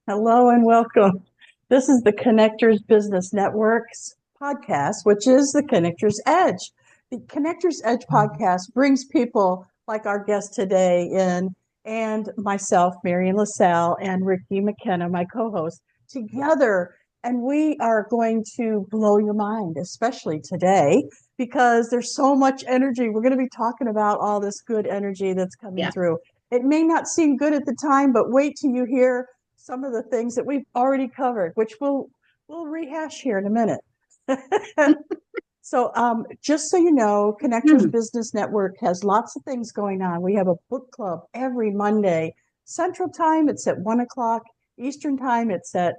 Hello and welcome. This is the Connectors Business Network's podcast, which is the Connectors Edge. The Connectors Edge podcast brings people like our guest today in, and myself, Marian LaSalle, and Ricki McKenna, my co-host, together. And we are going to blow your mind, especially today, because there's so much energy. We're going to be talking about all this good energy that's coming Yeah. through. It may not seem good at the time, but wait till you hear some of the things that we've already covered, which we'll rehash here in a minute. So just so you know, Connectors Hmm. Business Network has lots of things going on. We have a book club every Monday. Central Time, it's at 1 o'clock. Eastern Time, it's at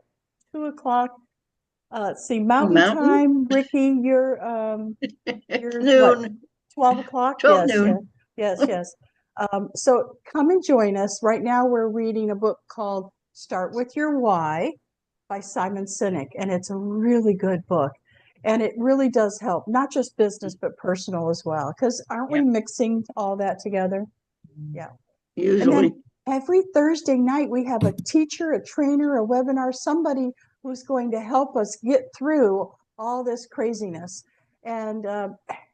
2 o'clock. Let's see, Mountain Mountain. Time, Ricki, It's you're what, noon. 12 o'clock? 12 Yes, yes, noon. yes, yes. So come and join us. Right now, we're reading a book called Start With Your Why by Simon Sinek, and it's a really good book. And it really does help, not just business, but personal as well. Because aren't we Yeah. mixing all that together? Yeah. And Usually. then every Thursday night, we have a teacher, a trainer, a webinar, somebody who's going to help us get through all this craziness and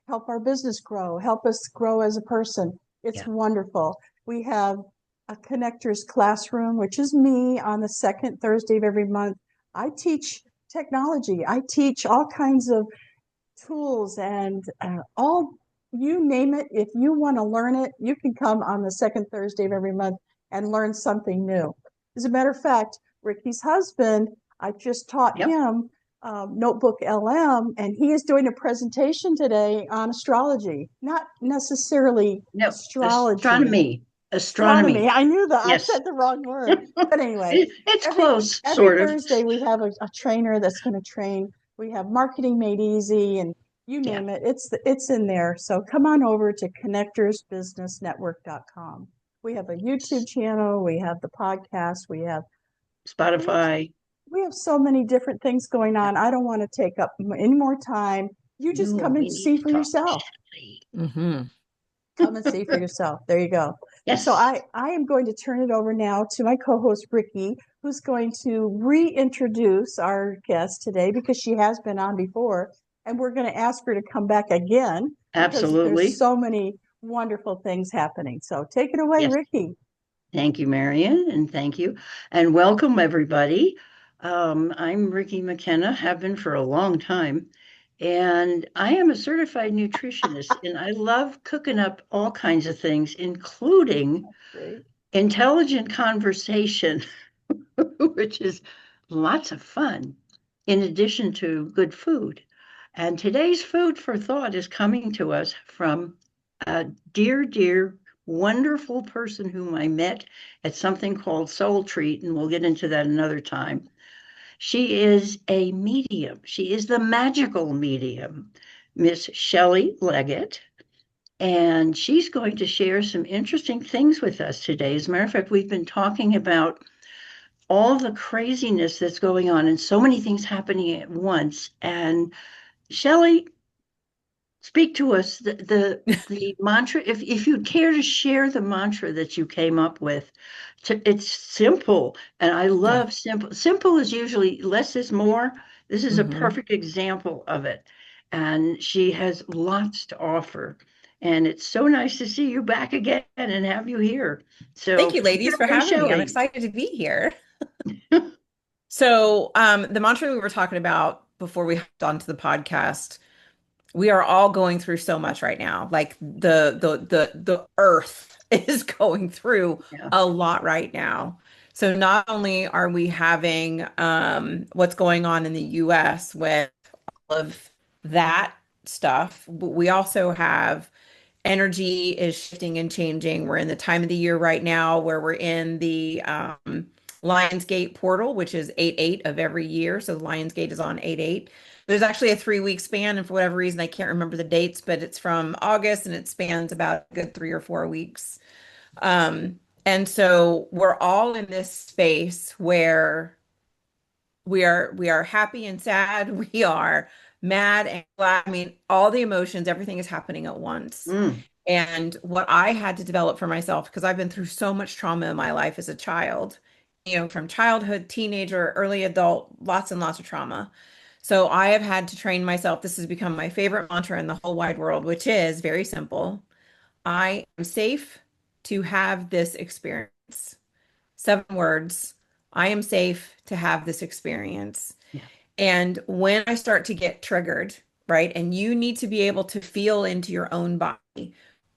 help our business grow, help us grow as a person. It's Yeah. wonderful. We have a connectors classroom, which is me on the second Thursday of every month. I teach technology. I teach all kinds of tools and all you name it. If you want to learn it, you can come on the second Thursday of every month and learn something new. As a matter of fact, Ricki's husband, I just taught Yep. him Notebook LM, and he is doing a presentation today on astrology, not necessarily No. astrology. Astronomy. Astronomy. Astronomy. I knew that I Yes. said the wrong word. But anyway, It's every close, every sort of. Thursday we have a trainer that's going to train. We have marketing made easy and you Yeah. name it. It's in there. So come on over to connectorsbusinessnetwork.com. We have a YouTube channel, we have the podcast, we have Spotify. we have so many different things going Yeah. on. I don't want to take up any more time. You just No, come and we need see to for talk to yourself. Shelley. Come and see for yourself. There you go. So Yes. I am going to turn it over now to my co-host Ricki, who's going to reintroduce our guest today because she has been on before, and we're going to ask her to come back again because there's Absolutely. so many wonderful things happening. So take it away, Yes. Ricki. Thank you, Marian, and thank you. And welcome, everybody. I'm Ricki McKenna, have been for a long time, and I am a certified nutritionist, and I love cooking up all kinds of things, including Great. intelligent conversation, which is lots of fun, in addition to good food. And today's food for thought is coming to us from a dear, wonderful person whom I met at something called Soul Treat, and we'll get into that another time. She is a medium. She is the magical medium, Miss Shelley Leggett. And she's going to share some interesting things with us today. As a matter of fact, we've been talking about all the craziness that's going on and so many things happening at once. And Shelley, speak to us the mantra. If you'd care to share the mantra that you came up with, it's simple, and I Yeah. love simple. Simple is usually less is more. This is a hmm perfect example of it, and she has lots to offer. And it's so nice to see you back again and have you here. Thank So you, take ladies, it for away, having me. I'm Shelley. excited to be here. So, the mantra we were talking about before we hopped onto the podcast, we are all going through so much right now. Like the earth is going through Yeah. a lot right now. So not only are we having what's going on in the US with all of that stuff, but we also have energy is shifting and changing. We're in the time of the year right now where we're in the Lionsgate portal, which is 8/8 of every year. So Lionsgate is on 8/8. There's actually a 3 week span, and for whatever reason, I can't remember the dates, but it's from August and it spans about a good 3 or 4 weeks. And so we're all in this space where we are happy and sad, we are mad and glad. I mean, all the emotions, everything is happening at once. Mm. And what I had to develop for myself, because I've been through so much trauma in my life as a child, from childhood, teenager, early adult, lots and lots of trauma. So I have had to train myself. This has become my favorite mantra in the whole wide world, which is very simple. I am safe to have this experience. 7 words. I am safe to have this experience. Yeah. And when I start to get triggered, right, and you need to be able to feel into your own body.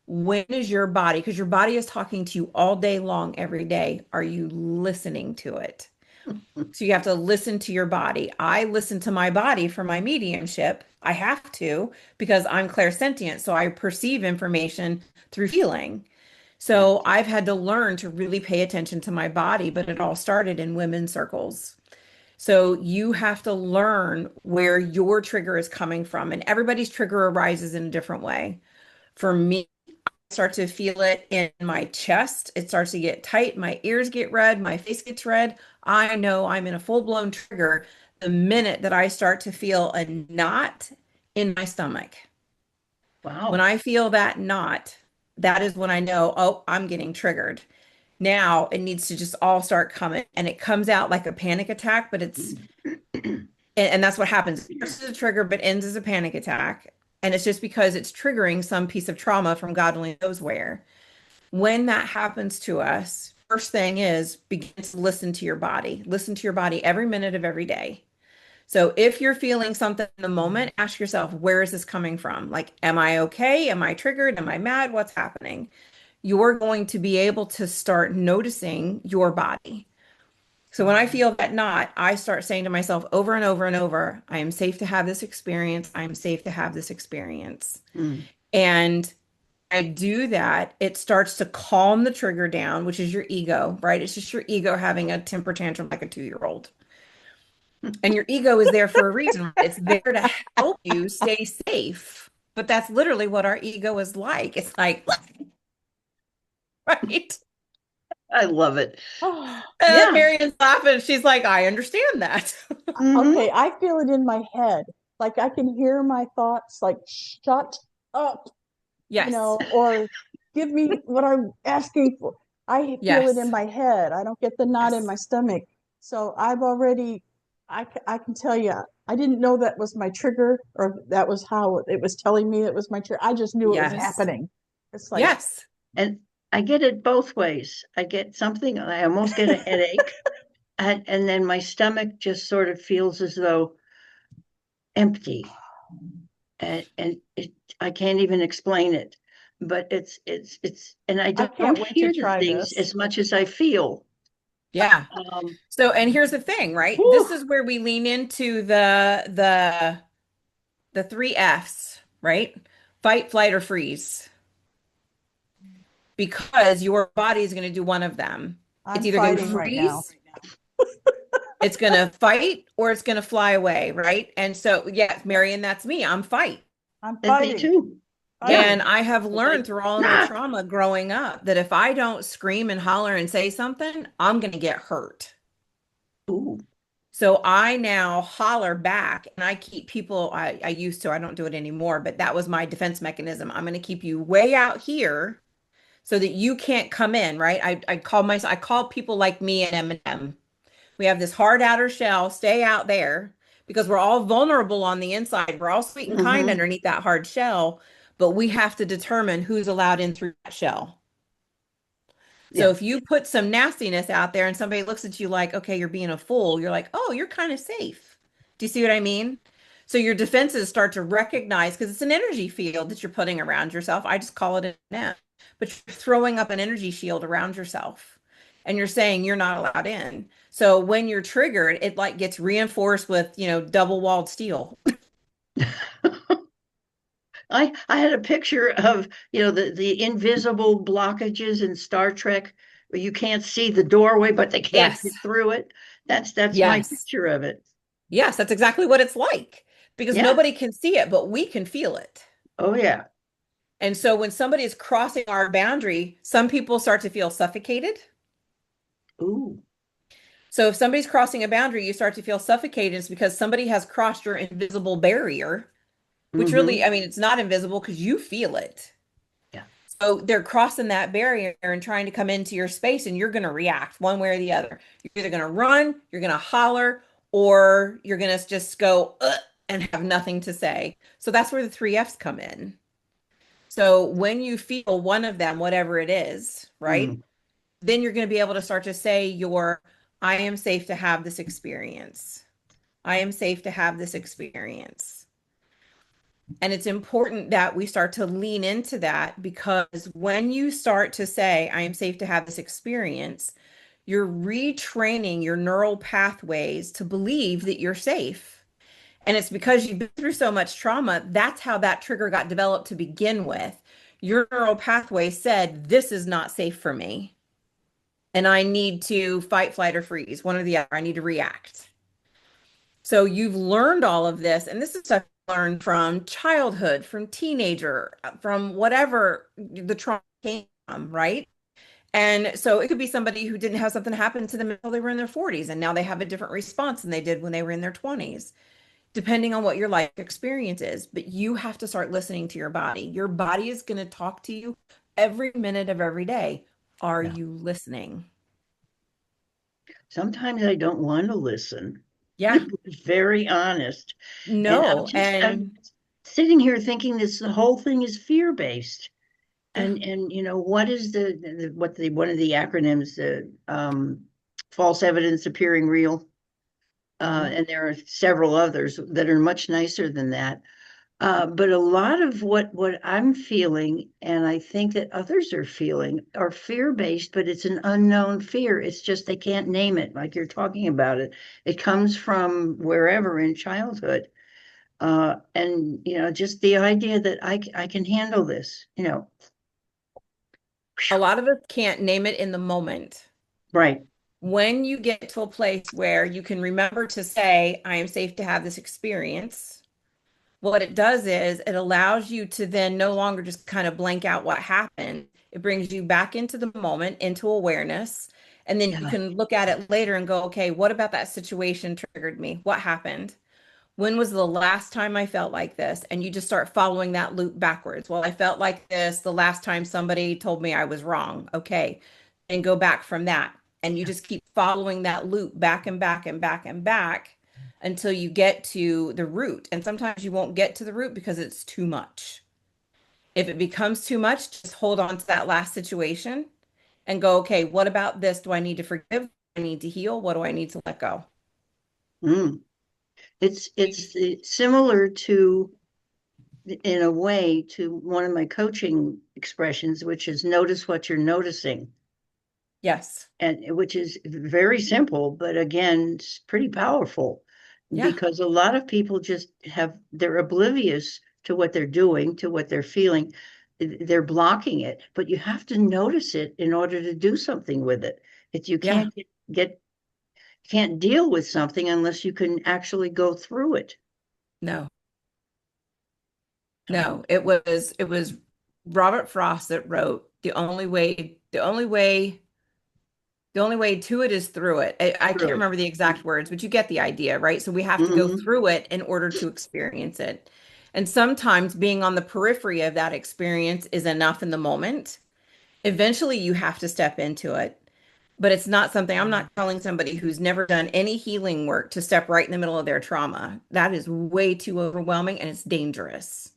When is your body, because your body is talking to you all day long, every day, are you listening to it? So you have to listen to your body. I listen to my body for my mediumship. I have to because I'm clairsentient. So I perceive information through feeling. So I've had to learn to really pay attention to my body, but it all started in women's circles. So you have to learn where your trigger is coming from, and everybody's trigger arises in a different way. For me, I start to feel it in my chest. It starts to get tight. My ears get red. My face gets red. I know I'm in a full-blown trigger the minute that I start to feel a knot in my stomach. Wow. When I feel that knot, that is when I know, oh, I'm getting triggered. Now it needs to just all start coming, and it comes out like a panic attack, but it's and that's what happens. It starts as a trigger, but ends as a panic attack. And it's just because it's triggering some piece of trauma from God only knows where. When that happens to us, first thing is begin to listen to your body. Listen to your body every minute of every day. So if you're feeling something in the moment, ask yourself, where is this coming from? Like, am I okay? Am I triggered? Am I mad? What's happening? You're going to be able to start noticing your body. So when I feel that knot, I start saying to myself over and over and over, I am safe to have this experience. I am safe to have this experience. Mm. And I do that, it starts to calm the trigger down, which is your ego, right? It's just your ego having a temper tantrum like a 2-year-old. And your ego is there for a reason. Right? It's there to help you stay safe. But that's literally what our ego is like. It's like, right? I love it. Oh, And Yeah. Marian's laughing. She's like, I understand that. Mhm. okay, I feel it in my head. Like I can hear my thoughts like, shut up, Yes. or give me what I'm asking for. I feel it in Yes. my head. I don't get the knot in Yes. my stomach. So I've already, I can tell you, I didn't know that was my trigger, or that was how it was telling me it was my trigger. I just knew it was Yes. happening. It's like, Yes. And I get it both ways. I get something, I almost get a headache, and then my stomach just sort of feels as though empty. And I can't even explain it. But and I I don't can't wait to hear the try things this. as much as I feel. Yeah. Um, So, and here's the thing, right? whew, This is where we lean into the 3 Fs, right? Fight, flight, or freeze. Because your body is going to do one of them. It's I'm either going to fighting right now. freeze, it's going to fight, or it's going to fly away, right? And so, yes, Marian, that's me. I'm fight. I'm and me fighting. too. Yeah. And I have It's like, learned through all of the nah. trauma growing up that if I don't scream and holler and say something, I'm going to get hurt. Ooh. So I now holler back, and I keep people, I used to, I don't do it anymore, but that was my defense mechanism. I'm going to keep you way out here so that you can't come in, right? I call people like me and M&M. We have this hard outer shell, stay out there because we're all vulnerable on the inside. We're all sweet and kind Mhm. underneath that hard shell, but we have to determine who's allowed in through that shell. So Yeah. if you put some nastiness out there and somebody looks at you like, okay, you're being a fool, you're like, oh, you're kind of safe. Do you see what I mean? So your defenses start to recognize because it's an energy field that you're putting around yourself. I just call it an net, but you're throwing up an energy shield around yourself and you're saying you're not allowed in. So when you're triggered, it like gets reinforced with, double-walled steel. I had a picture of, the invisible blockages in Star Trek where you can't see the doorway, but they can't Yes. get through it. That's my Yes. picture of it. Yes, that's exactly what it's like because Yeah. nobody can see it, but we can feel it. Oh yeah. And so when somebody is crossing our boundary, some people start to feel suffocated. Ooh. So if somebody's crossing a boundary, you start to feel suffocated. It's because somebody has crossed your invisible barrier, which really, Mm-hmm. I mean, it's not invisible because you feel it. Yeah. So they're crossing that barrier and trying to come into your space, and you're going to react one way or the other. You're either going to run, you're going to holler, or you're going to just go and have nothing to say. So that's where the three F's come in. So when you feel one of them, whatever it is, right, Mm. then you're going to be able to start to say I am safe to have this experience. I am safe to have this experience. And it's important that we start to lean into that, because when you start to say, I am safe to have this experience, you're retraining your neural pathways to believe that you're safe. And it's because you've been through so much trauma. That's how that trigger got developed to begin with. Your neural pathway said, this is not safe for me. And I need to fight, flight, or freeze, one or the other. I need to react. So you've learned all of this, and this is stuff you learned from childhood, from teenager, from whatever the trauma came from, right? And so it could be somebody who didn't have something happen to them until they were in their 40s, and now they have a different response than they did when they were in their 20s, depending on what your life experience is. But you have to start listening to your body. Your body is going to talk to you every minute of every day. Are Yeah. you listening? Sometimes I don't want to listen. Yeah, Very honest. And no. I'm And sitting here thinking this the whole thing is fear-based. yeah, And what is the one of the acronyms, the false evidence appearing real? mhm. And there are several others that are much nicer than that. But a lot of what I'm feeling, and I think that others are feeling, are fear-based, but it's an unknown fear. It's just they can't name it, like you're talking about it. It comes from wherever in childhood. And just the idea that I can handle this, A lot of us can't name it in the moment. right. When you get to a place where you can remember to say, I am safe to have this experience, what it does is it allows you to then no longer just kind of blank out what happened. It brings you back into the moment, into awareness. And then you Yeah. can look at it later and go, okay, what about that situation triggered me? What happened? When was the last time I felt like this? And you just start following that loop backwards. Well, I felt like this the last time somebody told me I was wrong. Okay. And go back from that. And you just keep following that loop back and back and back and back until you get to the root. And sometimes you won't get to the root because it's too much. If it becomes too much, just hold on to that last situation and go, okay, what about this? Do I need to forgive? Do I need to heal? What do I need to let go? Mm. It's similar to, in a way, to one of my coaching expressions, which is notice what you're noticing, Yes. and which is very simple, but again, it's pretty powerful, Yeah. because a lot of people just they're oblivious to what they're doing, to what they're feeling. They're blocking it, but you have to notice it in order to do something with it. If you Yeah. can't get can't deal with something unless you can actually go through it. No. So, No, it was Robert Frost that wrote the only way to it is through it. I can't through it. remember the exact words, but you get the idea, right? So we have to go Hmm. through it in order to experience it. And sometimes being on the periphery of that experience is enough in the moment. Eventually you have to step into it. But it's not something I'm not telling somebody who's never done any healing work to step right in the middle of their trauma. That is way too overwhelming and it's dangerous.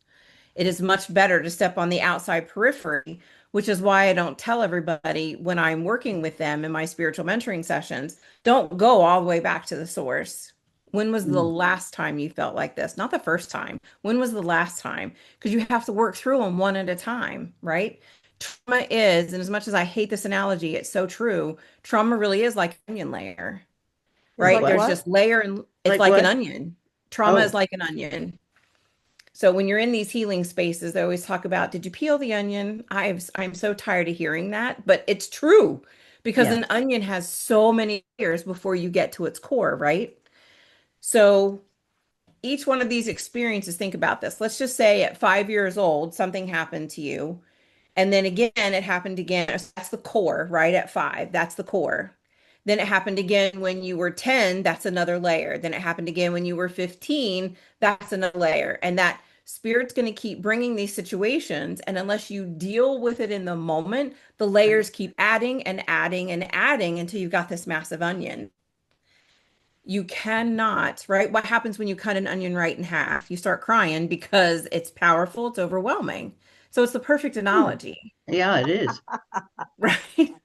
It is much better to step on the outside periphery, which is why I don't tell everybody when I'm working with them in my spiritual mentoring sessions, don't go all the way back to the source. When was the last time you felt like this? Not the first time. When was the last time? Because you have to work through them one at a time, right? Trauma is, and as much as I hate this analogy, it's so true. Trauma really is like an onion layer, It's Like right? like what? There's what? just layer and it's Like like an what? onion. Trauma is Oh, like an onion. So when you're in these healing spaces, they always talk about, did you peel the onion? I'm so tired of hearing that, but it's true because yeah. an onion has so many layers before you get to its core, right? So each one of these experiences, think about this. Let's just say at 5 years old, something happened to you. And then again, it happened again. That's the core, right? At 5, that's the core. Then it happened again when you were 10, that's another layer. Then it happened again when you were 15, that's another layer. And that Spirit's going to keep bringing these situations, and unless you deal with it in the moment, the layers keep adding and adding and adding until you've got this massive onion. You cannot, right? What happens when you cut an onion right in half? You start crying because it's powerful, it's overwhelming. So it's the perfect analogy, Yeah, it is. right? Yep.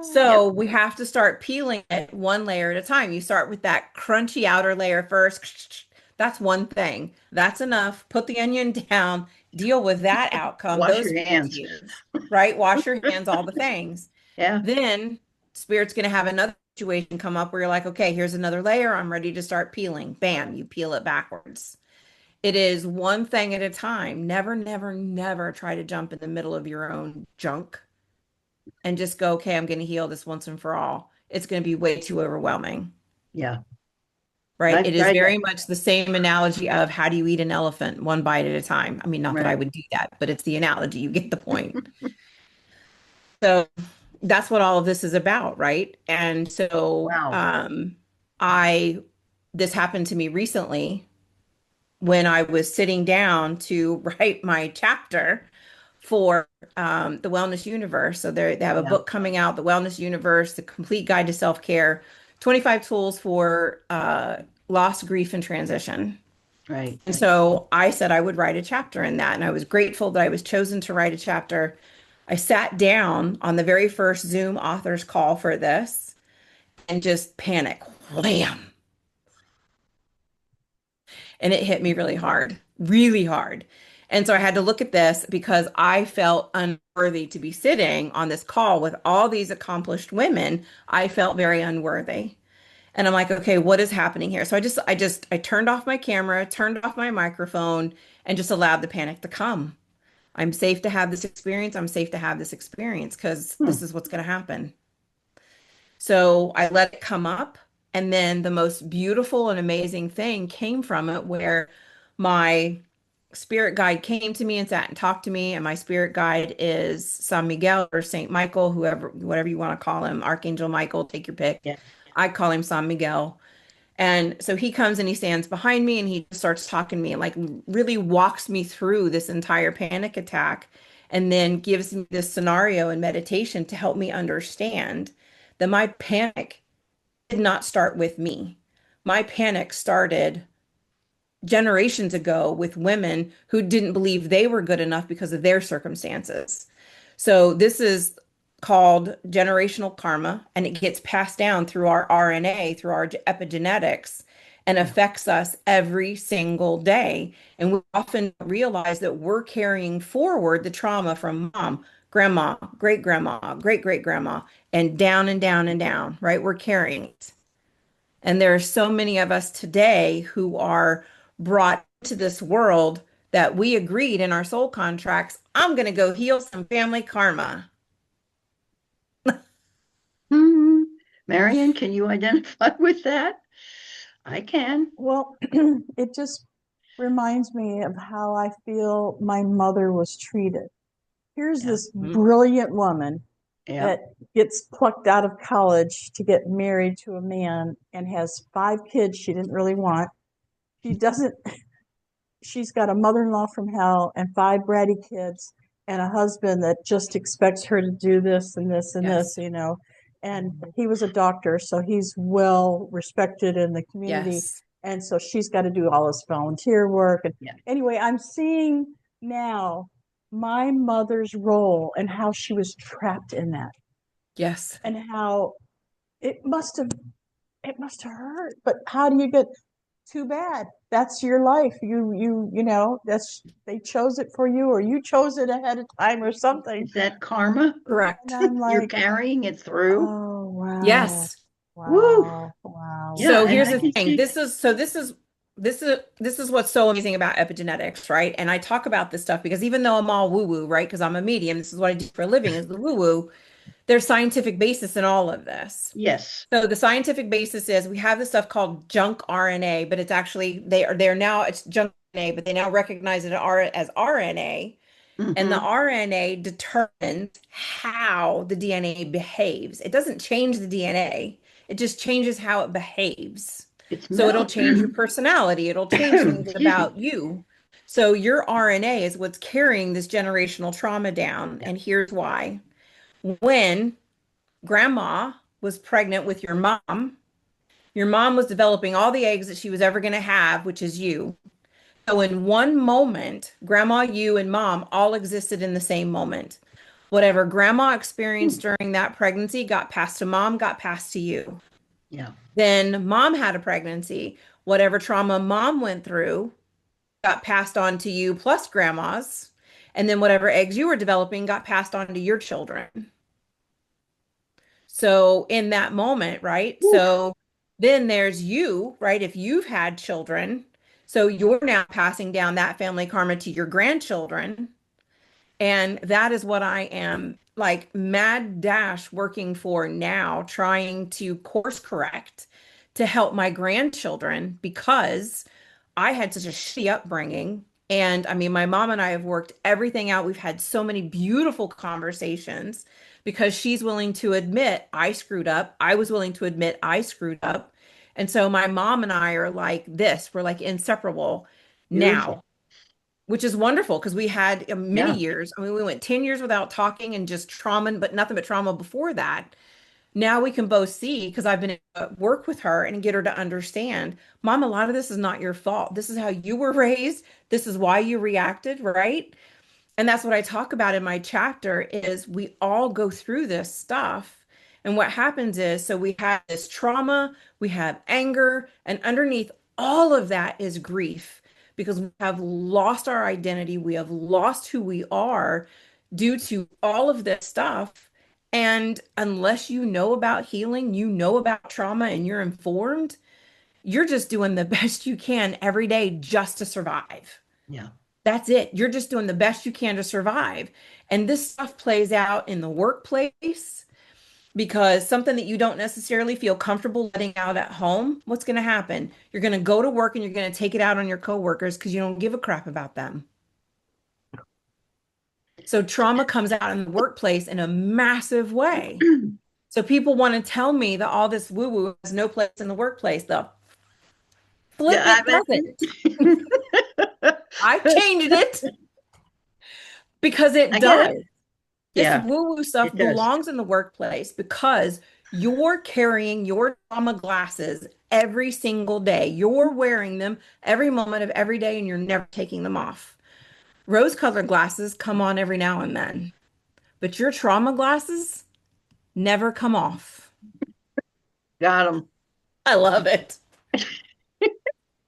So we have to start peeling it one layer at a time. You start with that crunchy outer layer first. That's one thing. That's enough. Put the onion down, deal with that outcome, Wash those your hands. feelings, right? Wash your hands, all the things. Yeah. Then Spirit's going to have another situation come up where you're like, okay, here's another layer. I'm ready to start peeling. Bam, you peel it backwards. It is one thing at a time. Never, never, never try to jump in the middle of your own junk and just go, okay, I'm going to heal this once and for all. It's going to be way too overwhelming, Yeah. right? I've It is tried very that. much the same analogy of how do you eat an elephant one bite at a time? I mean, not that I Right. would do that, but it's the analogy. You get the point. So that's what all of this is about, right? And so Wow. I this happened to me recently when I was sitting down to write my chapter for the Wellness Universe. So they have a Yeah. book coming out, The Wellness Universe, The Complete Guide to Self-Care, 25 Tools for Loss, Grief, and Transition. Right. And so I said I would write a chapter in that. And I was grateful that I was chosen to write a chapter. I sat down on the very first Zoom authors call for this and just panic. Wham! And it hit me really hard, really hard. And so I had to look at this because I felt unworthy to be sitting on this call with all these accomplished women. I felt very unworthy. And I'm like, okay, what is happening here? So I turned off my camera, turned off my microphone, and just allowed the panic to come. I'm safe to have this experience. I'm safe to have this experience because this Hmm. is what's going to happen. So I let it come up. And then the most beautiful and amazing thing came from it where my spirit guide came to me and sat and talked to me. And my spirit guide is San Miguel or Saint Michael, whoever, whatever you want to call him, Archangel Michael, take your pick. Yeah. I call him San Miguel. And so he comes and he stands behind me and he starts talking to me and like really walks me through this entire panic attack and then gives me this scenario and meditation to help me understand that my panic did not start with me. My panic started generations ago with women who didn't believe they were good enough because of their circumstances. So this is called generational karma, and it gets passed down through our RNA, through our epigenetics, and Yeah. affects us every single day. And we often realize that we're carrying forward the trauma from mom, grandma, great grandma, great great grandma, and down and down and down, right? We're carrying it. And there are so many of us today who are brought to this world that we agreed in our soul contracts, I'm going to go heal some family karma. Hmm. Marian, can you identify with that? I can. Well, it just reminds me of how I feel my mother was treated. Here's Yeah. this brilliant woman Yeah. that gets plucked out of college to get married to a man and has 5 kids she didn't really want. She doesn't, she's got a mother-in-law from hell and 5 bratty kids and a husband that just expects her to do this and this and Yes. this. And he was a doctor, so he's well respected in the community. Yes. And so she's got to do all this volunteer work. And Yeah. anyway, I'm seeing now my mother's role and how she was trapped in that Yes. and how it must have hurt. But how do you get too bad? That's your life. That's they chose it for you or you chose it ahead of time or something. Is that karma? Correct. And I'm You're like, carrying it through? oh wow. Yes. Woo. Wow. Yeah, So and here's I the can thing. see. This is what's so amazing about epigenetics, right? And I talk about this stuff because even though I'm all woo-woo, right? Because I'm a medium, this is what I do for a living is the woo-woo. There's scientific basis in all of this. Yes. So the scientific basis is we have this stuff called junk RNA, but it's actually they're now it's junk RNA, but they now recognize it as RNA. And the Hmm. RNA determines how the DNA behaves. It doesn't change the DNA, it just changes how it behaves. It's So it'll mel. change your personality, it'll change things Excuse me. about you. So your RNA is what's carrying this generational trauma down. Yeah. And here's why. When grandma was pregnant with your mom was developing all the eggs that she was ever going to have, which is you. So in one moment, grandma, you, and mom all existed in the same moment. Whatever grandma experienced during that pregnancy got passed to mom, got passed to you. Yeah. Then mom had a pregnancy. Whatever trauma mom went through got passed on to you plus grandma's. And then whatever eggs you were developing got passed on to your children. So in that moment, right? Oof. So then there's you, right? If you've had children, so you're now passing down that family karma to your grandchildren. And that is what I am like mad dash working for now, trying to course correct to help my grandchildren because I had such a shitty upbringing. And I mean, my mom and I have worked everything out. We've had so many beautiful conversations because she's willing to admit I screwed up. I was willing to admit I screwed up. And so my mom and I are like this, we're like inseparable Beautiful. now, which is wonderful because we had many Yeah. years. I mean, we went 10 years without talking and just trauma, but nothing but trauma before that. Now we can both see because I've been able to work with her and get her to understand, Mom, a lot of this is not your fault. This is how you were raised. This is why you reacted, right? And that's what I talk about in my chapter is we all go through this stuff. And what happens is, so we have this trauma, we have anger, and underneath all of that is grief because we have lost our identity. We have lost who we are due to all of this stuff. And unless you know about healing, you know about trauma, and you're informed, you're just doing the best you can every day just to survive. Yeah. That's it. You're just doing the best you can to survive. And this stuff plays out in the workplace because something that you don't necessarily feel comfortable letting out at home, what's going to happen? You're going to go to work and you're going to take it out on your coworkers because you don't give a crap about them. So trauma comes out in the workplace in a massive way. So people want to tell me that all this woo-woo has no place in the workplace. The flip Yeah, it doesn't. I've changed it because it I get does. it. This Yeah, woo-woo stuff it does. belongs in the workplace because you're carrying your trauma glasses every single day. You're wearing them every moment of every day and you're never taking them off. Rose-colored glasses come on every now and then, but your trauma glasses never come off. Got them. I love it.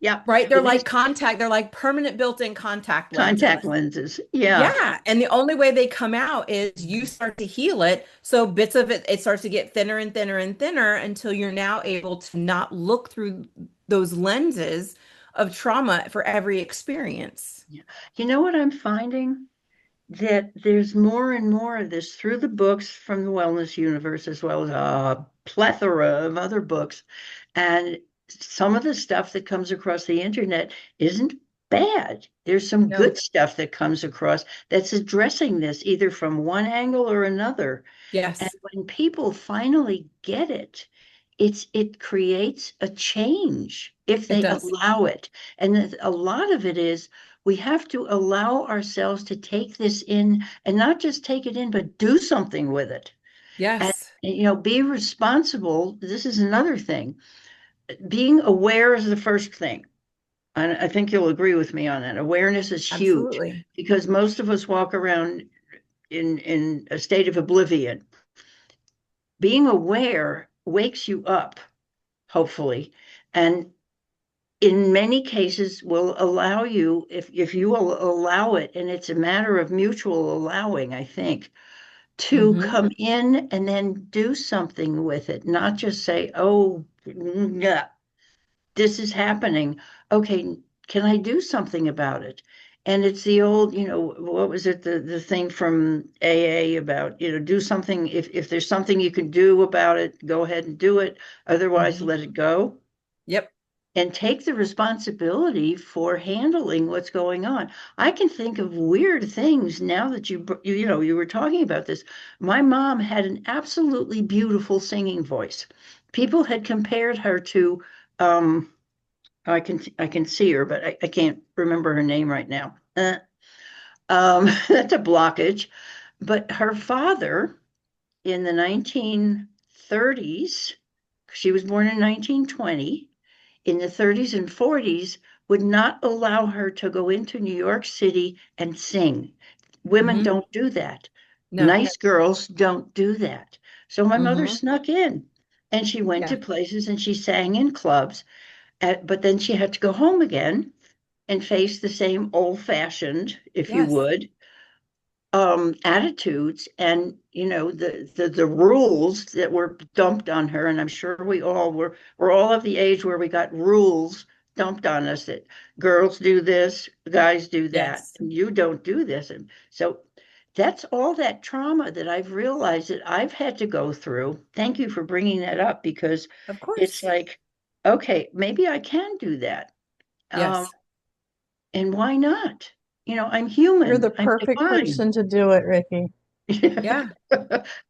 Yeah, Right? They're it like is contact, they're like permanent built-in contact contact lenses. lenses. Yeah. Yeah, and the only way they come out is you start to heal it. So bits of it, it starts to get thinner and thinner and thinner until you're now able to not look through those lenses of trauma for every experience. Yeah. You know what I'm finding? That there's more and more of this through the books from the wellness universe, as well as a plethora of other books. And some of the stuff that comes across the internet isn't bad. There's some No. good stuff that comes across that's addressing this either from one angle or another. And Yes, when people finally get it, it creates a change if it they does. allow it. And a lot of it is we have to allow ourselves to take this in and not just take it in, but do something with it. And, Yes, be responsible. This is another thing. Being aware is the first thing. And I think you'll agree with me on that. Awareness is huge absolutely. because most of us walk around in a state of oblivion. Being aware wakes you up, hopefully, and in many cases will allow you, if you will allow it, and it's a matter of mutual allowing, I think, to Hmm. come in and then do something with it, not just say, oh, yeah, this is happening. Okay, can I do something about it? And it's the old, what was it, the thing from AA about, do something. If there's something you can do about it, go ahead and do it. Otherwise, Hmm. let it go Yep. and take the responsibility for handling what's going on. I can think of weird things now that you were talking about this. My mom had an absolutely beautiful singing voice. People had compared her to um I can see her, but I can't remember her name right now. That's a blockage. But her father in the 1930s, she was born in 1920, in the 30s and 40s, would not allow her to go into New York City and sing. Women Hmm. don't do that. No. Nice girls don't do that. So my mother Hmm. snuck in and she went Yeah. to places and she sang in clubs, but then she had to go home again and face the same old-fashioned, if you Yes. would, attitudes and the rules that were dumped on her. And I'm sure we're all of the age where we got rules dumped on us that girls do this, guys do that, Yes. and you don't do this. And so that's all that trauma that I've realized that I've had to go through. Thank you for bringing that up, because Of it's course. like, okay, maybe I can do that. um, Yes. and why not? I'm You're the human, I'm perfect divine. person to do it, Ricki. Yeah.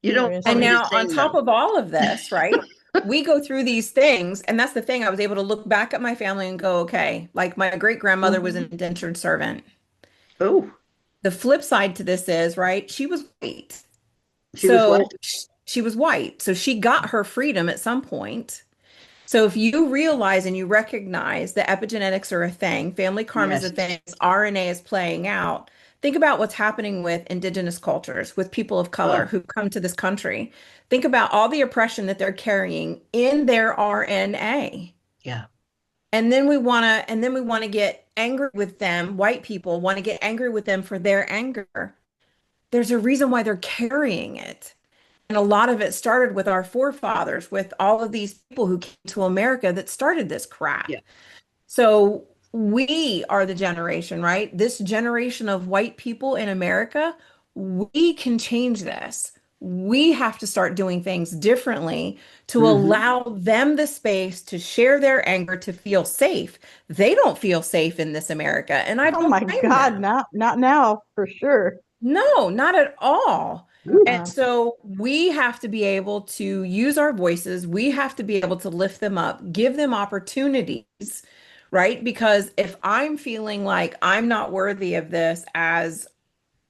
You don't want And me to Seriously. now, on sing top though. of all of this, right? We go through these things, and that's the thing. I was able to look back at my family and go, okay, like my great grandmother was an Mhm. indentured servant. Oh, The flip side to this is, right, she was white. she was what? So she was white. So she got her freedom at some point. So if you realize and you recognize that epigenetics are a thing, family karma is a Yes. thing, RNA is playing out, think about what's happening with indigenous cultures, with people of color Oh, who come to this country. Think about all the oppression that they're carrying in their RNA. yeah. And then we want to get angry with them, white people want to get angry with them for their anger. There's a reason why they're carrying it. And a lot of it started with our forefathers, with all of these people who came to America that started this crap. Yeah. So we are the generation, right? This generation of white people in America, we can change this. We have to start doing things differently to Hmm. allow them the space to share their anger, to feel safe. They don't feel safe in this America, and I Oh don't my blame God, them. not now for sure. No, not at all. And Uh-uh. so we have to be able to use our voices. We have to be able to lift them up, give them opportunities, right? Because if I'm feeling like I'm not worthy of this as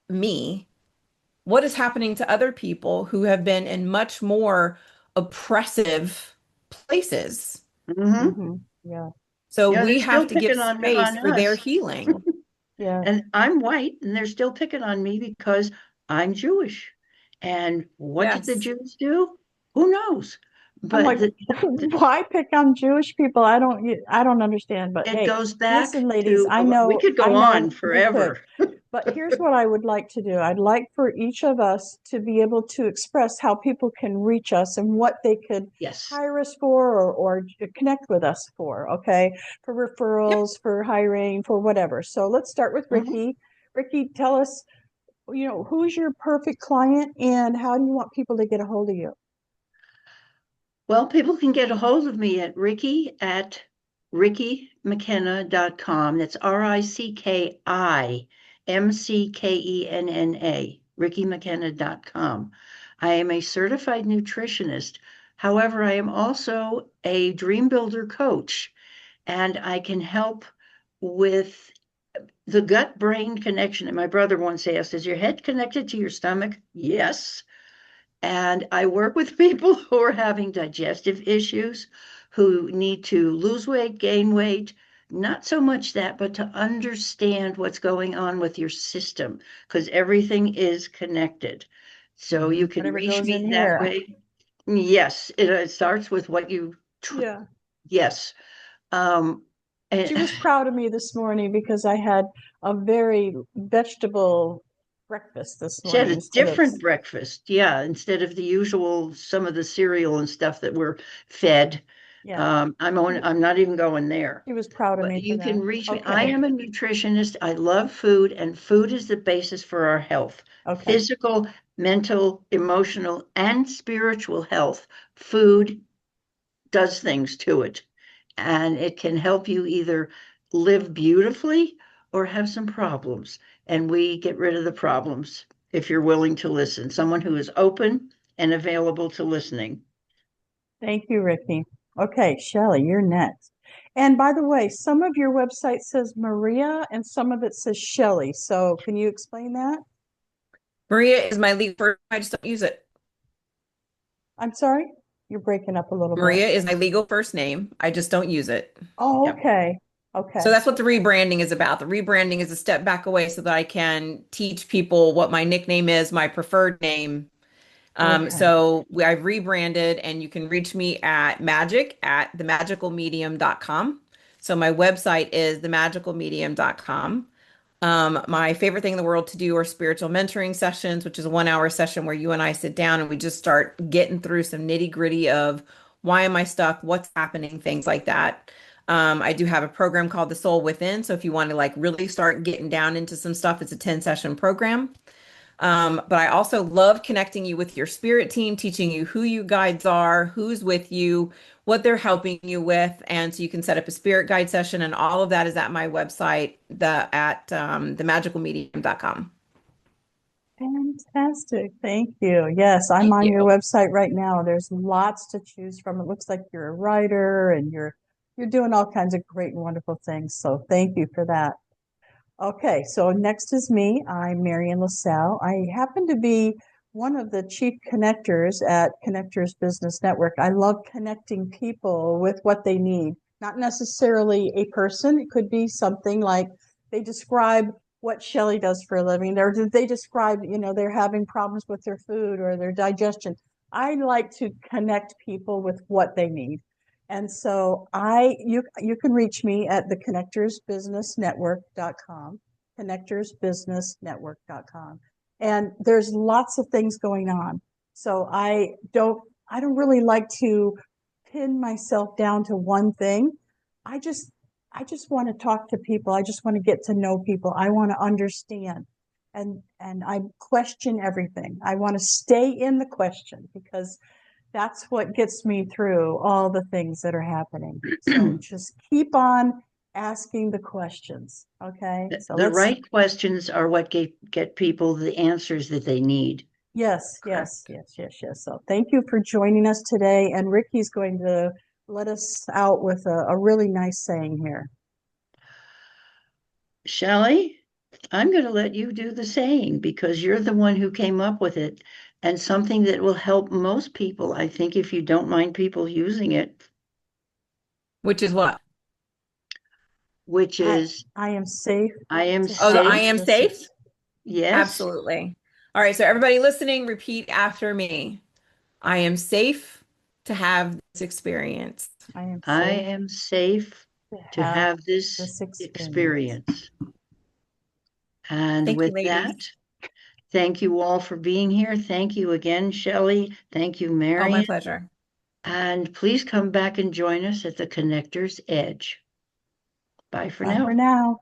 me, what is happening to other people who have been in much more oppressive places? Hmm. Yeah. So Yeah, they're we have still to give picking space on for their us. healing. Yeah. And I'm white, and they're still picking on me because I'm Jewish. And what did the Yes. Jews do? Who knows? I'm But like, why pick on Jewish people? I don't understand. But it hey, goes back listen, ladies, to, we could I go on know we could. forever. But here's what I would like to do. I'd like for each of us to be able to express how people can reach us and what they could Yes. hire us for or connect with us for, okay? For Yep. referrals, for hiring, for whatever. So let's start with Mhm. Ricki. Ricki, tell us, who's your perfect client and how do you want people to get a hold of you? Well, people can get a hold of me at rickimckenna.com. That's RICKIMCKENNA, rickimckenna.com. I am a certified nutritionist. However, I am also a dream builder coach, and I can help with the gut brain connection. And my brother once asked, is your head connected to your stomach? Yes. And I work with people who are having digestive issues, who need to lose weight, gain weight, not so much that, but to understand what's going on with your system, because everything is connected. So you can Whatever reach goes in me that here. way. Yes, it starts with what you, Yeah. yes. Um, and She was proud of me this morning because I had a very vegetable breakfast this she had morning a instead of, different breakfast, yeah, instead of the usual, some of the cereal and stuff that we're fed. yeah. I'm not even going there. She was proud of But me for you can that. reach me. I Okay. am a nutritionist. I love food, and food is the basis for our health. Okay. Physical, mental, emotional, and spiritual health. Food does things to it, and it can help you either live beautifully or have some problems. And we get rid of the problems if you're willing to listen. Someone who is open and available to listening. Thank you, Ricki. Okay, Shelley, you're next. And by the way, some of your website says Maria and some of it says Shelley. So can you explain that? Maria is my legal first. I just don't use it. I'm sorry, you're breaking up a little bit. Maria is my legal first name. I just don't use it. Oh, Yep. okay. Okay. So that's what the rebranding is about. The rebranding is a step back away so that I can teach people what my nickname is, my preferred name. Okay. So I've rebranded, and you can reach me at magic@themagicalmedium.com. So my website is themagicalmedium.com. My favorite thing in the world to do are spiritual mentoring sessions, which is a 1 hour session where you and I sit down and we just start getting through some nitty gritty of why am I stuck, what's happening, things like that. I do have a program called The Soul Within. So if you want to like really start getting down into some stuff, it's a 10 session program. But I also love connecting you with your spirit team, teaching you who you guides are, who's with you, what they're helping you with. And so you can set up a spirit guide session, and all of that is at my website, at themagicalmedium.com. Fantastic. Thank you. Yes, I'm Thank on your you. website right now. There's lots to choose from. It looks like you're a writer and you're doing all kinds of great and wonderful things. So thank you for that. Okay, so next is me. I'm Marian LaSalle. I happen to be one of the chief connectors at Connectors Business Network. I love connecting people with what they need, not necessarily a person. It could be something like they describe what Shelley does for a living, or they describe, they're having problems with their food or their digestion. I like to connect people with what they need. And so you can reach me at the connectorsbusinessnetwork.com, connectorsbusinessnetwork.com. And there's lots of things going on. So I don't really like to pin myself down to one thing. I just want to talk to people. I just want to get to know people. I want to understand. And I question everything. I want to stay in the question because that's what gets me through all the things that are happening. So just keep on asking the questions. Okay. So The right questions are what get people the answers that they need. Yes. Correct. So thank you for joining us today. And Ricki's going to let us out with a really nice saying here. Shelley, I'm going to let you do the saying because you're the one who came up with it, and something that will help most people, I think, if you don't mind people using it. Which is what? Which is I am safe. I am Oh, safe. I am safe? Yes. Absolutely. All right. So everybody listening, repeat after me. I am safe to have this experience. I am safe to have this experience. And Thank with you, that, ladies. thank you all for being here. Thank you again, Shelley. Thank you, Oh, my Marian. pleasure. And please come back and join us at the Connector's Edge. Bye for Bye now. for now.